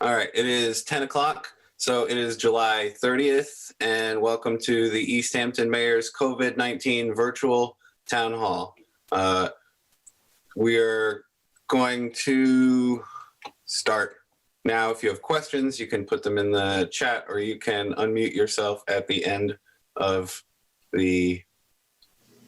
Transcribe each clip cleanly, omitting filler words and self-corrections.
All right, it is 10 o'clock, so it is July 30th, and welcome to the Easthampton Mayor's COVID-19 virtual town hall. We are going to start now. If you have questions, you can put them in the chat, or you can unmute yourself at the end of the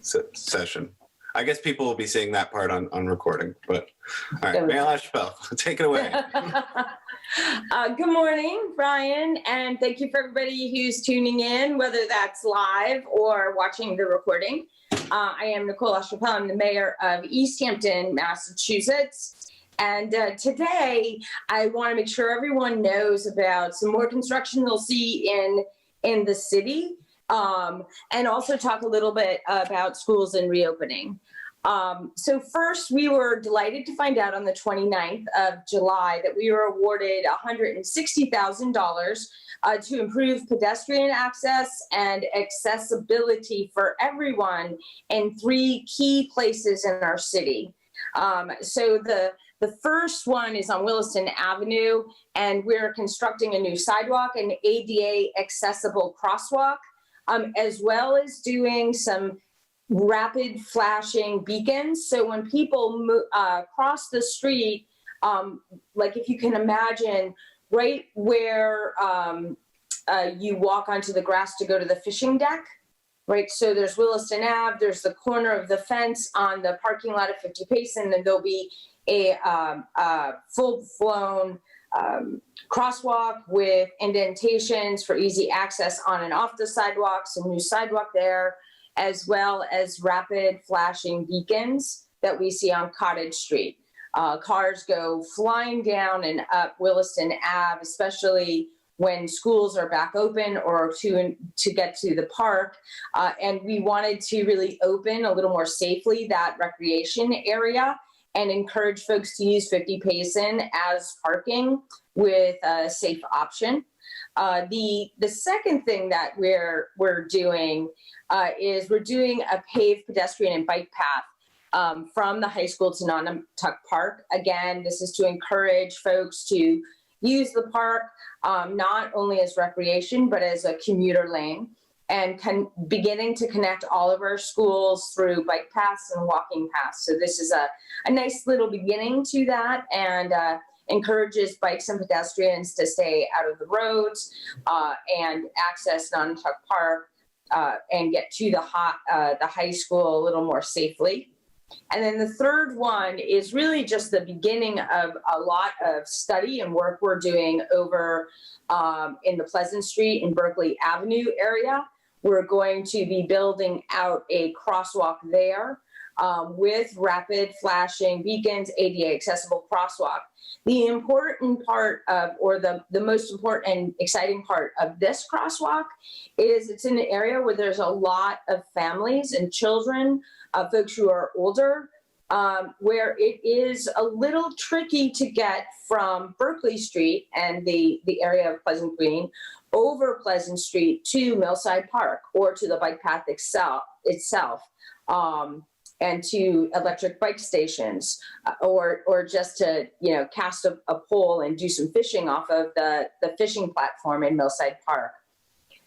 session. I guess people will be seeing that part on recording, but all right, Mayor LaChapelle, take it away. Good morning, Brian, and thank you for everybody who's tuning in, whether that's live or watching the recording. I am Nicole LaChapelle. I'm the mayor of Easthampton, Massachusetts. And today, I want to make sure everyone knows about some more construction they'll see in the city, and also talk a little bit about schools and reopening. So first, we were delighted to find out on the 29th of July that we were awarded $160,000 to improve pedestrian access and accessibility for everyone in 3 key places in our city. So the first one is on Williston Avenue, and we're constructing a new sidewalk and ADA accessible crosswalk, as well as doing some rapid flashing beacons. So when people cross the street, like if you can imagine right where you walk onto the grass to go to the fishing deck, right? So there's Williston Ave, there's the corner of the fence on the parking lot of 50 Payson, and there'll be a full-blown crosswalk with indentations for easy access on and off the sidewalk, some new sidewalk there, as well as rapid flashing beacons that we see on Cottage Street. Cars go flying down and up Williston Ave, especially when schools are back open or to get to the park. And we wanted to really open a little more safely that recreation area and encourage folks to use 50 Payson as parking with a safe option. The second thing that we're doing is we're doing a paved pedestrian and bike path from the high school to Nonotuck Park. Again, this is to encourage folks to use the park not only as recreation, but as a commuter lane, and beginning to connect all of our schools through bike paths and walking paths. So this is a nice little beginning to that, and encourages bikes and pedestrians to stay out of the roads and access Nonotuck Park and get to the high school a little more safely. And then the third one is really just the beginning of a lot of study and work we're doing over in the Pleasant Street and Berkeley Avenue area. We're going to be building out a crosswalk there with rapid flashing beacons, ADA accessible crosswalk. The important part of, or the most important and exciting part of this crosswalk is it's in an area where there's a lot of families and children, folks who are older, where it is a little tricky to get from Berkeley Street and the area of Pleasant Green over Pleasant Street to Millside Park or to the bike path itself. And to electric bike stations, or just to cast a pole and do some fishing off of the fishing platform in Millside Park.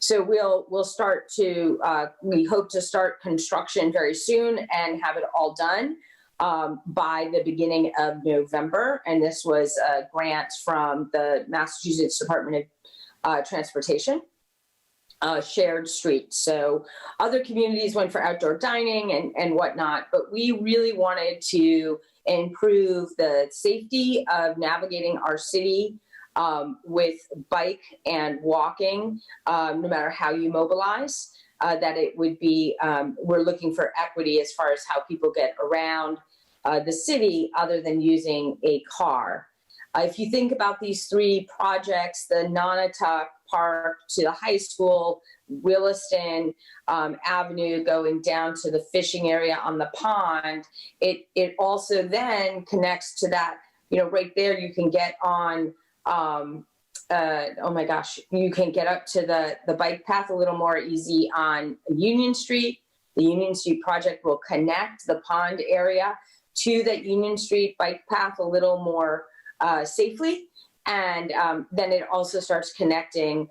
So we'll start to we hope to start construction very soon and have it all done by the beginning of November. And this was a grant from the Massachusetts Department of Transportation. Shared street. So other communities went for outdoor dining and whatnot, but we really wanted to improve the safety of navigating our city with bike and walking, no matter how you mobilize, that it would be, we're looking for equity as far as how people get around the city other than using a car. If you think about these 3 projects, the Nonotuck Park to the high school, Williston Avenue going down to the fishing area on the pond, it also then connects to that, right there you can get on, you can get up to the bike path a little more easy on Union Street. The Union Street project will connect the pond area to that Union Street bike path a little more safely. And then it also starts connecting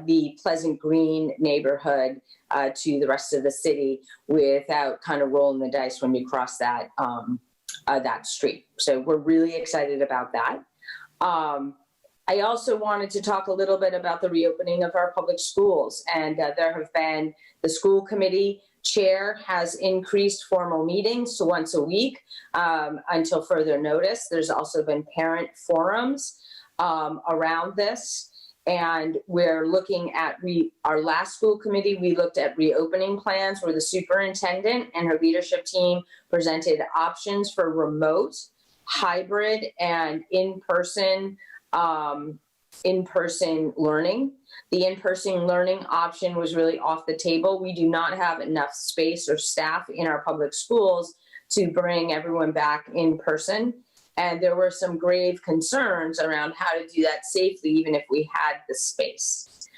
the Pleasant Green neighborhood to the rest of the city without kind of rolling the dice when you cross that that street. So we're really excited about that. I also wanted to talk a little bit about the reopening of our public schools. And there have been, the school committee chair has increased formal meetings to once a week until further notice. There's also been parent forums around this. And we're looking at, our last school committee, we looked at reopening plans where the superintendent and her leadership team presented options for remote, hybrid, and in-person learning. The in-person learning option was really off the table. We do not have enough space or staff in our public schools to bring everyone back in person. And there were some grave concerns around how to do that safely, even if we had the space.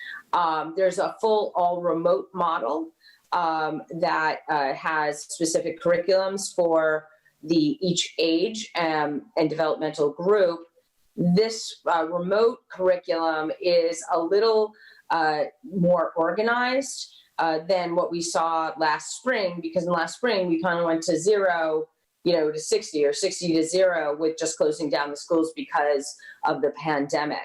There's a full all remote model that has specific curriculums for each age and developmental group. This remote curriculum is a little more organized than what we saw last spring, because in last spring we kind of went to 0 to 60 or 60 to 0 with just closing down the schools because of the pandemic.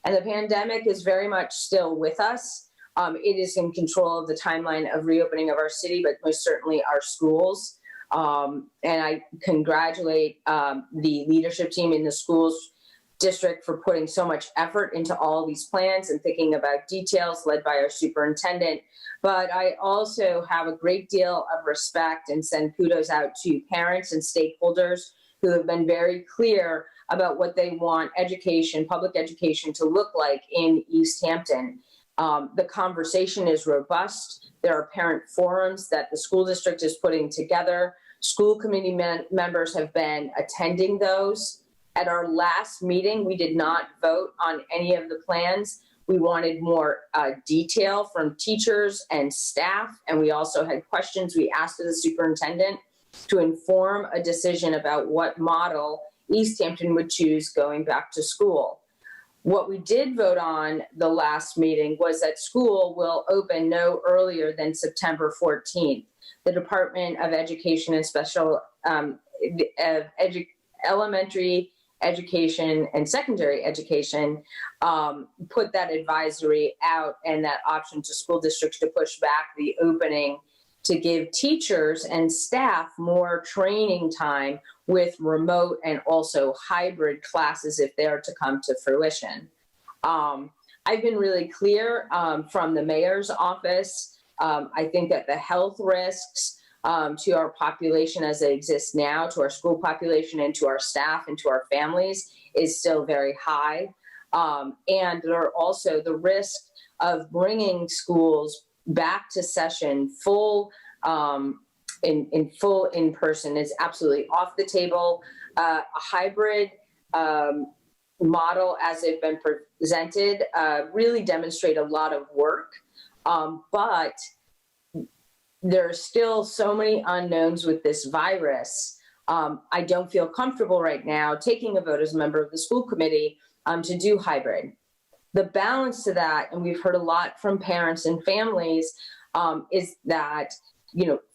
And the pandemic is very much still with us. It is in control of the timeline of reopening of our city, but most certainly our schools. And I congratulate the leadership team in the schools district for putting so much effort into all these plans and thinking about details led by our superintendent. But I also have a great deal of respect and send kudos out to parents and stakeholders who have been very clear about what they want education, public education, to look like in Easthampton. The conversation is robust. There are parent forums that the school district is putting together. School committee members have been attending those. At our last meeting, we did not vote on any of the plans. We wanted more detail from teachers and staff, and we also had questions we asked of the superintendent to inform a decision about what model Easthampton would choose going back to school. What we did vote on the last meeting was that school will open no earlier than September 14th. The Department of Education and Special Elementary Education and Secondary Education put that advisory out and that option to school districts to push back the opening to give teachers and staff more training time with remote and also hybrid classes if they are to come to fruition. I've been really clear from the mayor's office. I think that the health risks to our population as it exists now, to our school population and to our staff and to our families is still very high. And there are also the risk of bringing schools back to session full in person is absolutely off the table. A hybrid model as it's been presented really demonstrate a lot of work, but there are still so many unknowns with this virus. I don't feel comfortable right now taking a vote as a member of the school committee to do hybrid. The balance to that, and we've heard a lot from parents and families, is that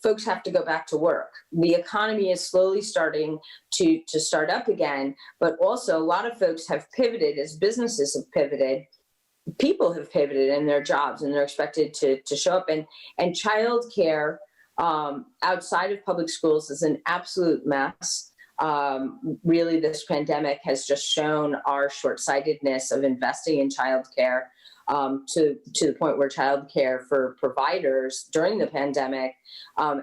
folks have to go back to work. The economy is slowly starting to start up again, but also a lot of folks have pivoted as businesses have pivoted. People have pivoted in their jobs and they're expected to show up. And childcare outside of public schools is an absolute mess. Really, this pandemic has just shown our short-sightedness of investing in childcare to the point where childcare for providers during the pandemic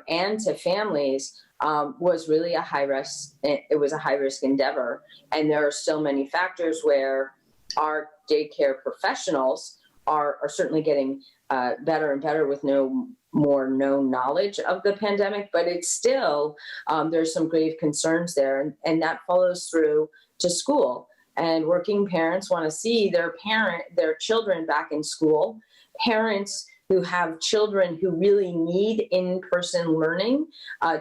and to families was really a high risk. It was a high-risk endeavor. And there are still many factors where our daycare professionals are certainly getting better and better with no more known knowledge of the pandemic, but it's still, there's some grave concerns there, and that follows through to school. And working parents want to see their children back in school. Parents who have children who really need in-person learning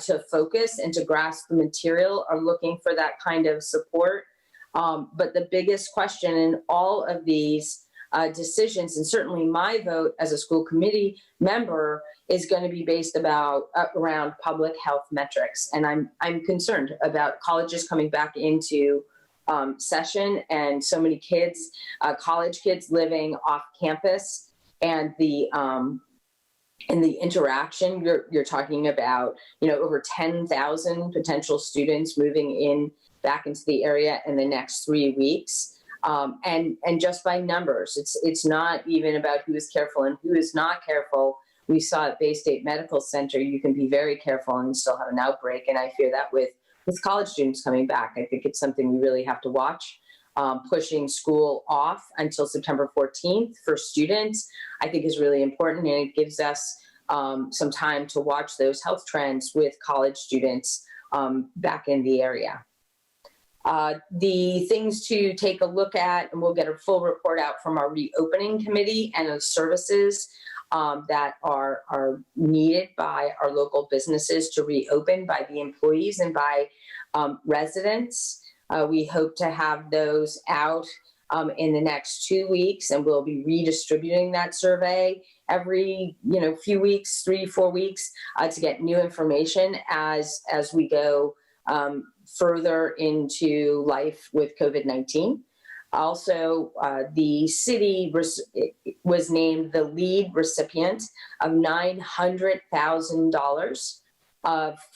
to focus and to grasp the material are looking for that kind of support. But the biggest question in all of these decisions, and certainly my vote as a school committee member, is going to be based around public health metrics. And I'm concerned about colleges coming back into session, and so many kids, college kids living off campus, and the interaction. You're talking about, over 10,000 potential students moving in back into the area in the next 3 weeks. And just by numbers, it's not even about who is careful and who is not careful. We saw at Bay State Medical Center, you can be very careful and still have an outbreak. And I fear that with college students coming back, I think it's something we really have to watch. Pushing school off until September 14th for students, I think is really important. And it gives us some time to watch those health trends with college students back in the area. The things to take a look at, and we'll get a full report out from our reopening committee and the services that are needed by our local businesses to reopen, by the employees and by residents. We hope to have those out in the next 2 weeks, and we'll be redistributing that survey every few weeks, 3-4 weeks, to get new information as we go further into life with COVID-19. Also, the city was named the lead recipient of $900,000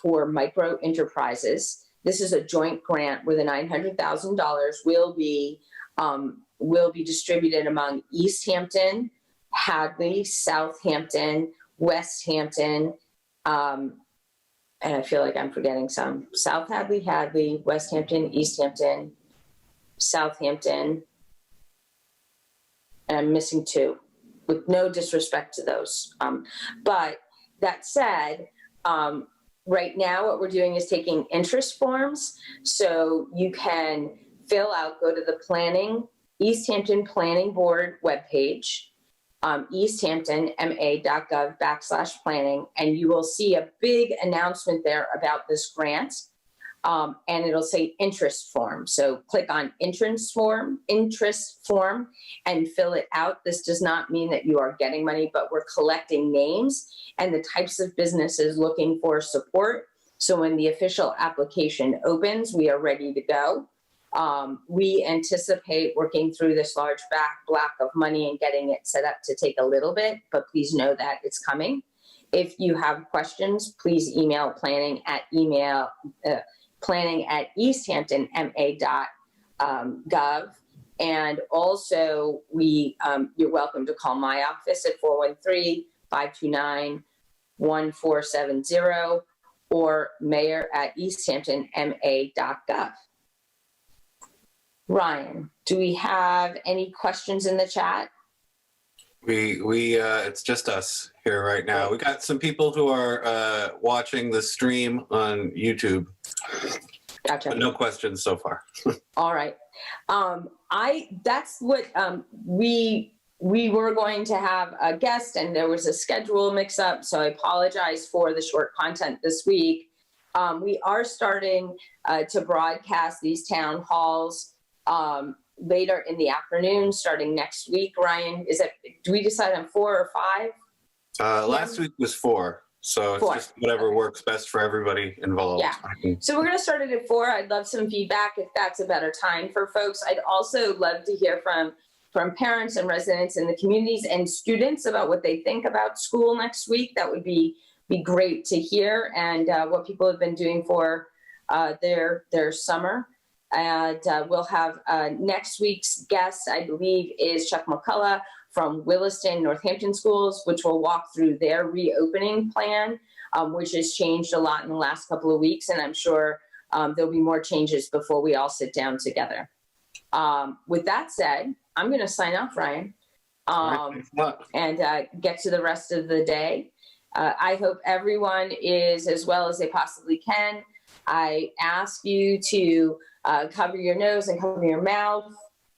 for micro enterprises. This is a joint grant where the $900,000 will be distributed among Easthampton, Hadley, Southampton, Westhampton, and I feel like I'm forgetting some. South Hadley, Westhampton, Easthampton, Southampton, and I'm missing 2, with no disrespect to those. But that said, right now what we're doing is taking interest forms, so you can fill out, go to the Easthampton Planning Board webpage, easthamptonma.gov/planning, and you will see a big announcement there about this grant, and it'll say interest form. So click on interest form, and fill it out. This does not mean that you are getting money, but we're collecting names and the types of businesses looking for support. So when the official application opens, we are ready to go. We anticipate working through this large block of money and getting it set up to take a little bit, but please know that it's coming. If you have questions, please email planning at easthamptonma.gov. And also, you're welcome to call my office at 413-529-1470 or mayor@easthamptonma.gov. Ryan, do we have any questions in the chat? We it's just us here right now. We got some people who are watching the stream on YouTube. Gotcha. But no questions so far. All right. That's what we were going to have a guest, and there was a schedule mix up, so I apologize for the short content this week. We are starting to broadcast these town halls later in the afternoon, starting next week. Ryan, do we decide on 4 or 5? Last week was 4, so it's 4. just whatever works best for everybody involved. Yeah. So we're going to start it at 4. I'd love some feedback if that's a better time for folks. I'd also love to hear from parents and residents in the communities and students about what they think about school next week. That would be great to hear, and what people have been doing for their summer. And we'll have next week's guest, I believe, is Chuck McCullough from Williston Northampton Schools, which will walk through their reopening plan, which has changed a lot in the last couple of weeks. And I'm sure there'll be more changes before we all sit down together. With that said, I'm going to sign off, Ryan, and get to the rest of the day. I hope everyone is as well as they possibly can. I ask you to cover your nose and cover your mouth,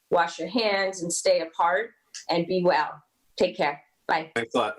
wash your hands and stay apart, and be well. Take care. Bye. Thanks a lot.